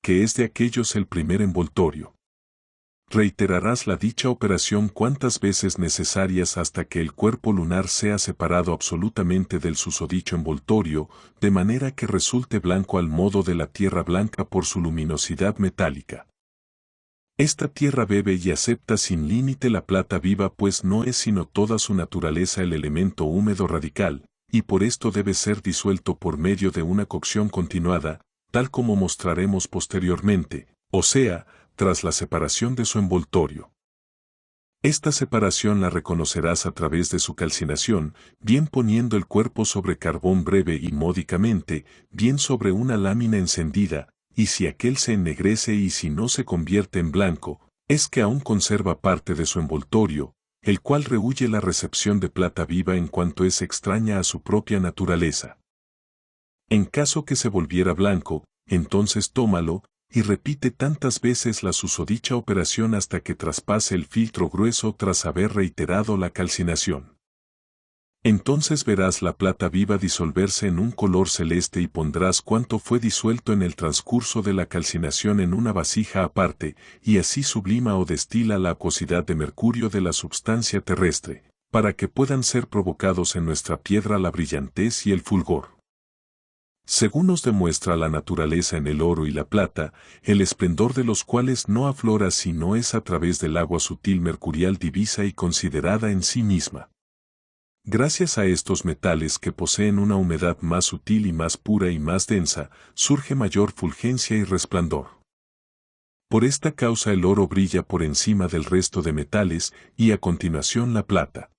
que es de aquellos el primer envoltorio. Reiterarás la dicha operación cuantas veces necesarias hasta que el cuerpo lunar sea separado absolutamente del susodicho envoltorio, de manera que resulte blanco al modo de la tierra blanca por su luminosidad metálica. Esta tierra bebe y acepta sin límite la plata viva pues no es sino toda su naturaleza el elemento húmedo radical, y por esto debe ser disuelto por medio de una cocción continuada, tal como mostraremos posteriormente, o sea, tras la separación de su envoltorio. Esta separación la reconocerás a través de su calcinación, bien poniendo el cuerpo sobre carbón breve y módicamente, bien sobre una lámina encendida, y si aquel se ennegrece y si no se convierte en blanco, es que aún conserva parte de su envoltorio, el cual rehúye la recepción de plata viva en cuanto es extraña a su propia naturaleza. En caso que se volviera blanco, entonces tómalo, y repite tantas veces la susodicha operación hasta que traspase el filtro grueso tras haber reiterado la calcinación. Entonces verás la plata viva disolverse en un color celeste y pondrás cuanto fue disuelto en el transcurso de la calcinación en una vasija aparte, y así sublima o destila la acuosidad de mercurio de la substancia terrestre, para que puedan ser provocados en nuestra piedra la brillantez y el fulgor. Según nos demuestra la naturaleza en el oro y la plata, el esplendor de los cuales no aflora sino es a través del agua sutil mercurial divisa y considerada en sí misma. Gracias a estos metales que poseen una humedad más sutil y más pura y más densa, surge mayor fulgencia y resplandor. Por esta causa el oro brilla por encima del resto de metales y a continuación la plata.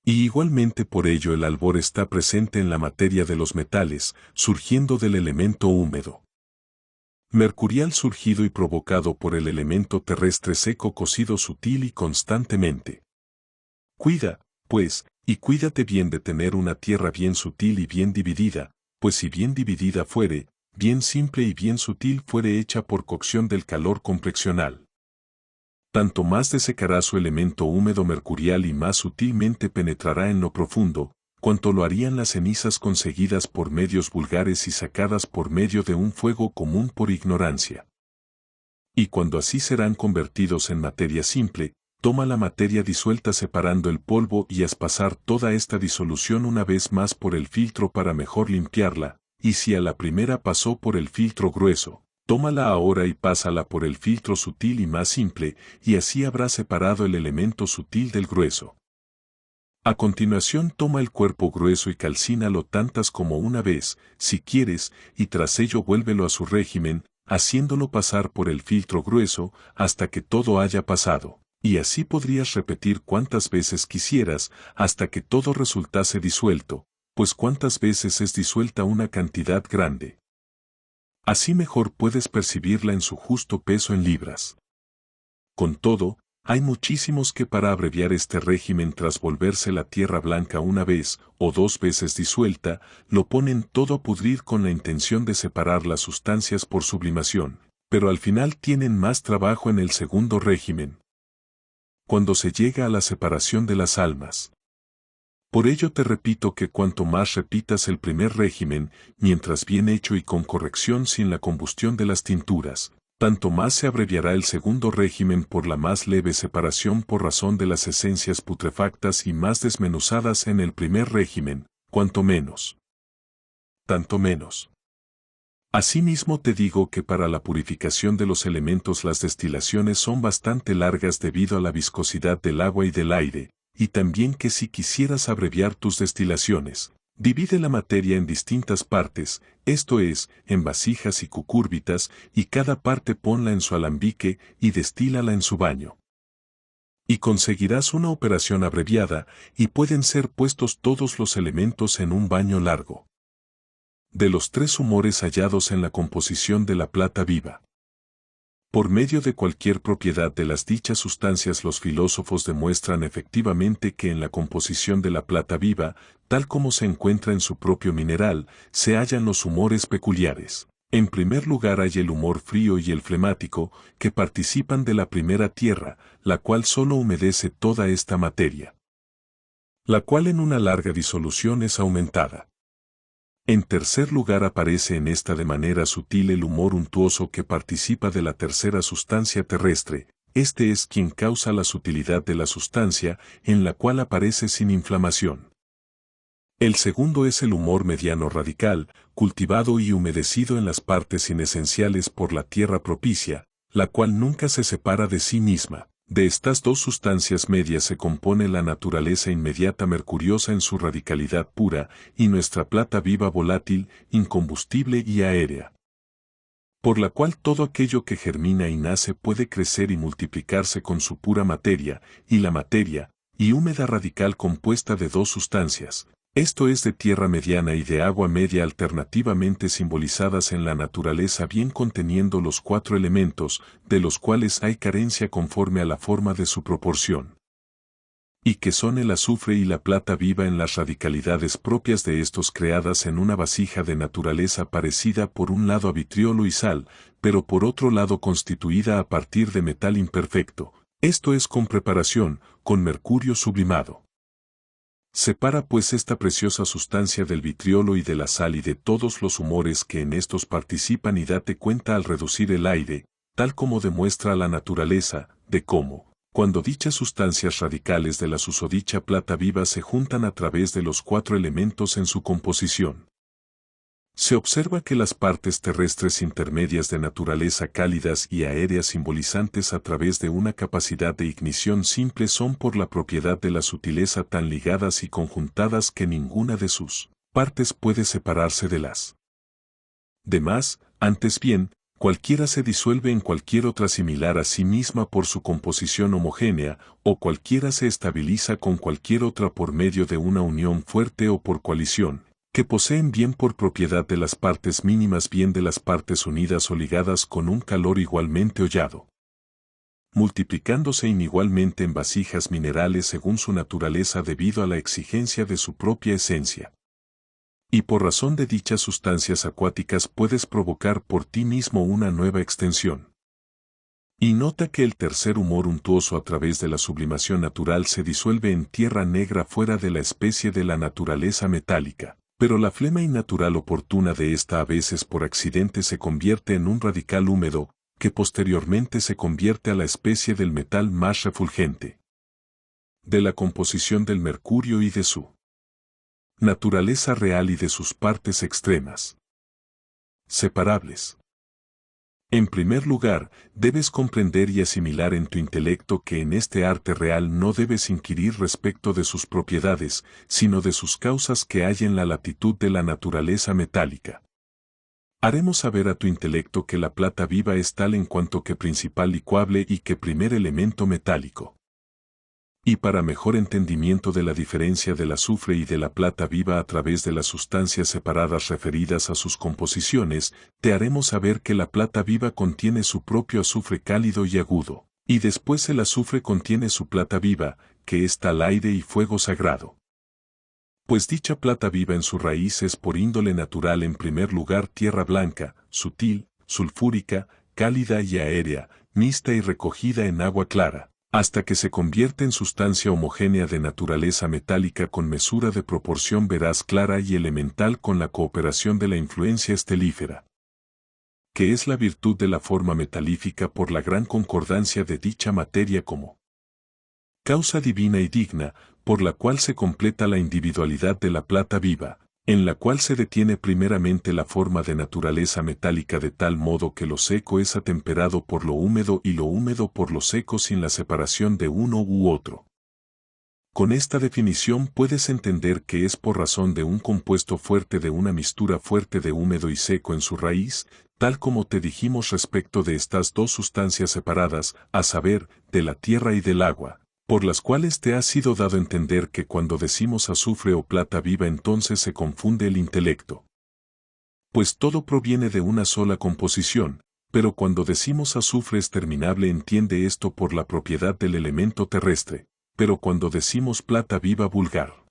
Y igualmente por ello el albor está presente en la materia de los metales, surgiendo del elemento húmedo. Mercurial surgido y provocado por el elemento terrestre seco cocido sutil y constantemente. Cuida, pues, y cuídate bien de tener una tierra bien sutil y bien dividida, pues si bien dividida fuere, bien simple y bien sutil fuere hecha por cocción del calor complexional. Tanto más desecará su elemento húmedo mercurial y más sutilmente penetrará en lo profundo, cuanto lo harían las cenizas conseguidas por medios vulgares y sacadas por medio de un fuego común por ignorancia. Y cuando así serán convertidos en materia simple, toma la materia disuelta separando el polvo y haz pasar toda esta disolución una vez más por el filtro para mejor limpiarla, y si a la primera pasó por el filtro grueso, tómala ahora y pásala por el filtro sutil y más simple, y así habrá separado el elemento sutil del grueso. A continuación toma el cuerpo grueso y calcínalo tantas como una vez, si quieres, y tras ello vuélvelo a su régimen, haciéndolo pasar por el filtro grueso, hasta que todo haya pasado, y así podrías repetir cuantas veces quisieras, hasta que todo resultase disuelto, pues cuántas veces es disuelta una cantidad grande. Así mejor puedes percibirla en su justo peso en libras. Con todo, hay muchísimos que para abreviar este régimen tras volverse la tierra blanca una vez o dos veces disuelta, lo ponen todo a pudrir con la intención de separar las sustancias por sublimación, pero al final tienen más trabajo en el segundo régimen, cuando se llega a la separación de las almas. Por ello te repito que cuanto más repitas el primer régimen, mientras bien hecho y con corrección sin la combustión de las tinturas, tanto más se abreviará el segundo régimen por la más leve separación por razón de las esencias putrefactas y más desmenuzadas en el primer régimen, cuanto menos, tanto menos. Asimismo te digo que para la purificación de los elementos las destilaciones son bastante largas debido a la viscosidad del agua y del aire, y también que si quisieras abreviar tus destilaciones, divide la materia en distintas partes, esto es, en vasijas y cucúrbitas, y cada parte ponla en su alambique y destílala en su baño. Y conseguirás una operación abreviada, y pueden ser puestos todos los elementos en un baño largo. De los tres humores hallados en la composición de la plata viva. Por medio de cualquier propiedad de las dichas sustancias los filósofos demuestran efectivamente que en la composición de la plata viva, tal como se encuentra en su propio mineral, se hallan los humores peculiares. En primer lugar hay el humor frío y el flemático, que participan de la primera tierra, la cual solo humedece toda esta materia, la cual en una larga disolución es aumentada. En tercer lugar aparece en esta de manera sutil el humor untuoso que participa de la tercera sustancia terrestre, este es quien causa la sutilidad de la sustancia, en la cual aparece sin inflamación. El segundo es el humor mediano radical, cultivado y humedecido en las partes inesenciales por la tierra propicia, la cual nunca se separa de sí misma. De estas dos sustancias medias se compone la naturaleza inmediata mercuriosa en su radicalidad pura, y nuestra plata viva volátil, incombustible y aérea, por la cual todo aquello que germina y nace puede crecer y multiplicarse con su pura materia, y la materia, y húmeda radical compuesta de dos sustancias, esto es de tierra mediana y de agua media alternativamente simbolizadas en la naturaleza bien conteniendo los cuatro elementos, de los cuales hay carencia conforme a la forma de su proporción, y que son el azufre y la plata viva en las radicalidades propias de estos creadas en una vasija de naturaleza parecida por un lado a vitriolo y sal, pero por otro lado constituida a partir de metal imperfecto, esto es con preparación, con mercurio sublimado. Separa pues esta preciosa sustancia del vitriolo y de la sal y de todos los humores que en estos participan y date cuenta al reducir el aire, tal como demuestra la naturaleza, de cómo, cuando dichas sustancias radicales de la susodicha plata viva se juntan a través de los cuatro elementos en su composición, se observa que las partes terrestres intermedias de naturaleza cálidas y aéreas simbolizantes a través de una capacidad de ignición simple son por la propiedad de la sutileza tan ligadas y conjuntadas que ninguna de sus partes puede separarse de las demás, antes bien, cualquiera se disuelve en cualquier otra similar a sí misma por su composición homogénea, o cualquiera se estabiliza con cualquier otra por medio de una unión fuerte o por coalición, que poseen bien por propiedad de las partes mínimas bien de las partes unidas o ligadas con un calor igualmente hollado, multiplicándose inigualmente en vasijas minerales según su naturaleza debido a la exigencia de su propia esencia. Y por razón de dichas sustancias acuáticas puedes provocar por ti mismo una nueva extensión. Y nota que el tercer humor untuoso a través de la sublimación natural se disuelve en tierra negra fuera de la especie de la naturaleza metálica. Pero la flema innatural oportuna de esta a veces por accidente se convierte en un radical húmedo, que posteriormente se convierte a la especie del metal más refulgente. De la composición del mercurio y de su naturaleza real y de sus partes extremas separables. En primer lugar, debes comprender y asimilar en tu intelecto que en este arte real no debes inquirir respecto de sus propiedades, sino de sus causas que hay en la latitud de la naturaleza metálica. Haremos saber a tu intelecto que la plata viva es tal en cuanto que principal licuable y que primer elemento metálico. Y para mejor entendimiento de la diferencia del azufre y de la plata viva a través de las sustancias separadas referidas a sus composiciones, te haremos saber que la plata viva contiene su propio azufre cálido y agudo, y después el azufre contiene su plata viva, que es tal aire y fuego sagrado. Pues dicha plata viva en su raíz es por índole natural en primer lugar tierra blanca, sutil, sulfúrica, cálida y aérea, mixta y recogida en agua clara, hasta que se convierte en sustancia homogénea de naturaleza metálica con mesura de proporción veraz clara y elemental con la cooperación de la influencia estelífera, que es la virtud de la forma metalífica por la gran concordancia de dicha materia como causa divina y digna, por la cual se completa la individualidad de la plata viva, en la cual se detiene primeramente la forma de naturaleza metálica de tal modo que lo seco es atemperado por lo húmedo y lo húmedo por lo seco sin la separación de uno u otro. Con esta definición puedes entender que es por razón de un compuesto fuerte de una mixtura fuerte de húmedo y seco en su raíz, tal como te dijimos respecto de estas dos sustancias separadas, a saber, de la tierra y del agua, por las cuales te ha sido dado entender que cuando decimos azufre o plata viva entonces se confunde el intelecto. Pues todo proviene de una sola composición, pero cuando decimos azufre es terminable entiende esto por la propiedad del elemento terrestre, pero cuando decimos plata viva vulgar,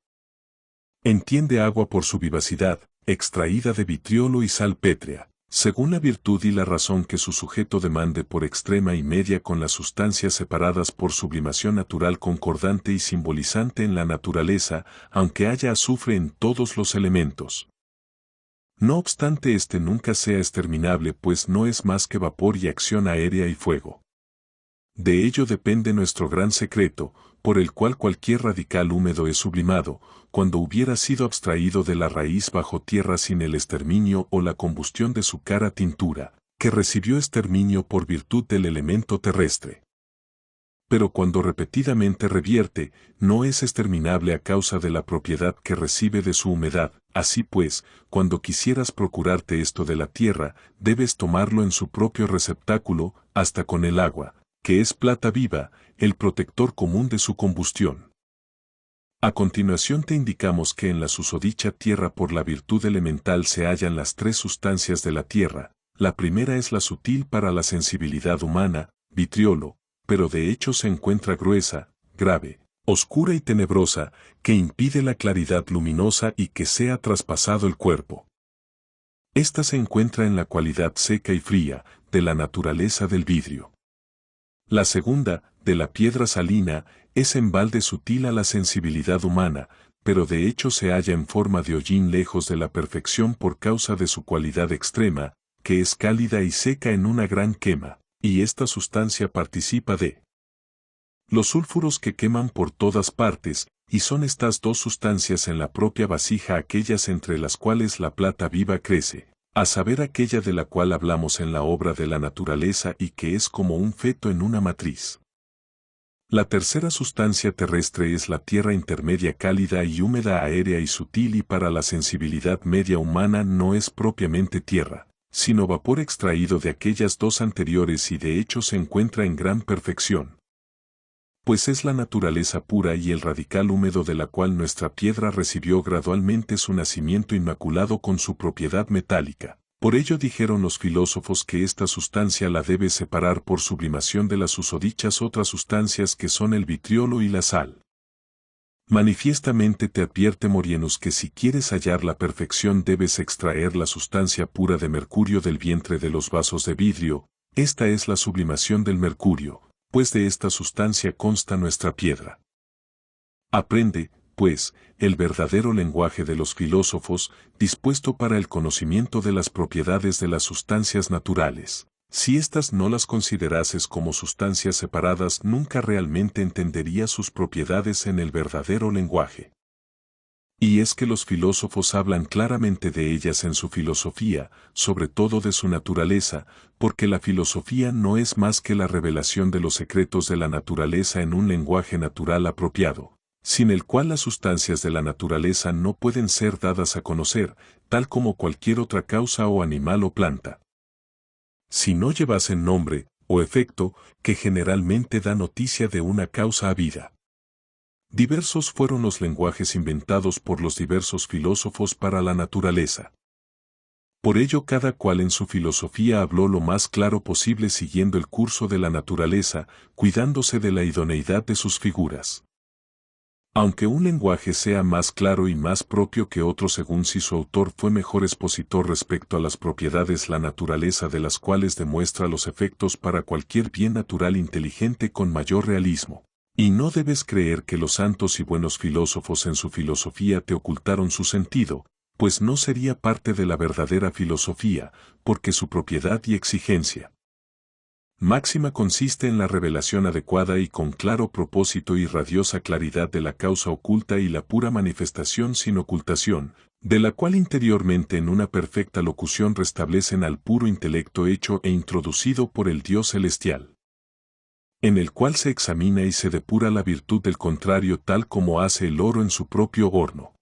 entiende agua por su vivacidad, extraída de vitriolo y sal pétrea, según la virtud y la razón que su sujeto demande por extrema y media con las sustancias separadas por sublimación natural concordante y simbolizante en la naturaleza, aunque haya azufre en todos los elementos. No obstante este nunca sea exterminable pues no es más que vapor y acción aérea y fuego. De ello depende nuestro gran secreto, por el cual cualquier radical húmedo es sublimado, cuando hubiera sido abstraído de la raíz bajo tierra sin el exterminio o la combustión de su cara tintura, que recibió exterminio por virtud del elemento terrestre. Pero cuando repetidamente revierte, no es exterminable a causa de la propiedad que recibe de su humedad, así pues, cuando quisieras procurarte esto de la tierra, debes tomarlo en su propio receptáculo, hasta con el agua, que es plata viva, el protector común de su combustión. A continuación te indicamos que en la susodicha tierra por la virtud elemental se hallan las tres sustancias de la tierra, la primera es la sutil para la sensibilidad humana, vitriolo, pero de hecho se encuentra gruesa, grave, oscura y tenebrosa, que impide la claridad luminosa y que sea traspasado el cuerpo. Esta se encuentra en la cualidad seca y fría, de la naturaleza del vidrio. La segunda, de la piedra salina, es en balde sutil a la sensibilidad humana, pero de hecho se halla en forma de hollín lejos de la perfección por causa de su cualidad extrema, que es cálida y seca en una gran quema, y esta sustancia participa de los sulfuros que queman por todas partes, y son estas dos sustancias en la propia vasija aquellas entre las cuales la plata viva crece, a saber aquella de la cual hablamos en la obra de la naturaleza y que es como un feto en una matriz. La tercera sustancia terrestre es la tierra intermedia cálida y húmeda aérea y sutil y para la sensibilidad media humana no es propiamente tierra, sino vapor extraído de aquellas dos anteriores y de hecho se encuentra en gran perfección. Pues es la naturaleza pura y el radical húmedo de la cual nuestra piedra recibió gradualmente su nacimiento inmaculado con su propiedad metálica. Por ello dijeron los filósofos que esta sustancia la debe separar por sublimación de las susodichas otras sustancias que son el vitriolo y la sal. Manifiestamente te advierte Morienus que si quieres hallar la perfección debes extraer la sustancia pura de mercurio del vientre de los vasos de vidrio, esta es la sublimación del mercurio, pues de esta sustancia consta nuestra piedra. Aprende, pues, el verdadero lenguaje de los filósofos, dispuesto para el conocimiento de las propiedades de las sustancias naturales. Si éstas no las considerases como sustancias separadas, nunca realmente entenderías sus propiedades en el verdadero lenguaje. Y es que los filósofos hablan claramente de ellas en su filosofía, sobre todo de su naturaleza, porque la filosofía no es más que la revelación de los secretos de la naturaleza en un lenguaje natural apropiado, sin el cual las sustancias de la naturaleza no pueden ser dadas a conocer, tal como cualquier otra causa o animal o planta. Si no llevasen nombre, o efecto, que generalmente da noticia de una causa habida. Diversos fueron los lenguajes inventados por los diversos filósofos para la naturaleza. Por ello cada cual en su filosofía habló lo más claro posible siguiendo el curso de la naturaleza, cuidándose de la idoneidad de sus figuras. Aunque un lenguaje sea más claro y más propio que otro según si su autor fue mejor expositor respecto a las propiedades la naturaleza de las cuales demuestra los efectos para cualquier bien natural inteligente con mayor realismo. Y no debes creer que los santos y buenos filósofos en su filosofía te ocultaron su sentido, pues no sería parte de la verdadera filosofía, porque su propiedad y exigencia máxima consiste en la revelación adecuada y con claro propósito y radiosa claridad de la causa oculta y la pura manifestación sin ocultación, de la cual interiormente en una perfecta locución restablecen al puro intelecto hecho e introducido por el Dios celestial, en el cual se examina y se depura la virtud del contrario tal como hace el oro en su propio horno.